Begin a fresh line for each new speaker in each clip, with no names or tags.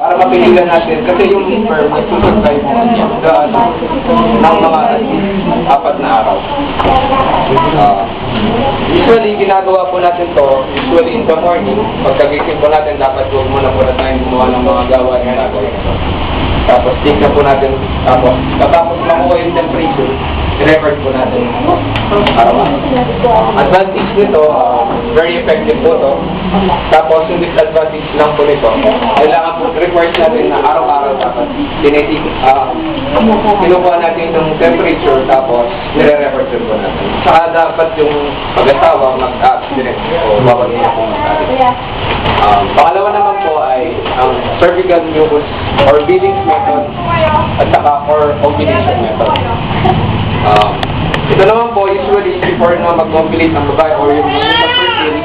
para mapigilan natin, kasi yung sperm nagsusurvive ng mga 4 na araw. Usually, ginagawa po natin to, usually in the morning, pagkagising po natin, dapat huwag muna po na tayong gumawa ng mga gawain na gagawin. Tapos, take na po natin, tapos makuha yung temperature, i-record po natin araw-araw. Advantage nito, very effective po to. Tapos, yung disadvantage lang po nito, kailangan po, requires natin na araw-araw dapat kinukuha natin yung temperature, tapos nire-record po natin. Saka dapat yung pag-asawa mag-abstinent o bawal niya po mag-abstinent. Pangalawa naman po ay ang cervical mucus or Billings method at saka or ovulation method. Ito naman po, usually before na mag-ovulate ng babae or yung fertile,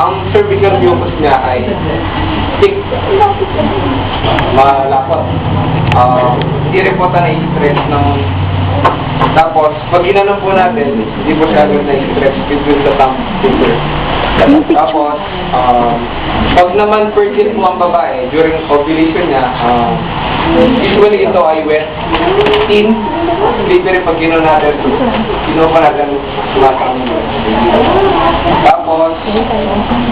ang cervical mucus niya ay thick, malapot. Hindi rin po tayo na-stress ng... Tapos, pag inanong po natin, hindi po siya agad na-stress between the thumb finger. Tapos, pag naman fertile po ang babae during ovulation niya, usually ito ay wet in, libre pag ginawa natin, ginawa natin sumatang. Tapos,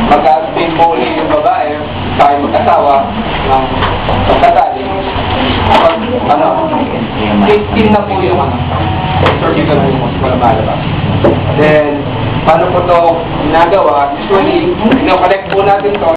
mag-aspin po ulit yung babae, tayo mag-asawa ng pagkatali. Pag, 15 na po yung cervical mucus para malabas. Then, paano po ito ginagawa? Usually, kinokolect po natin ito.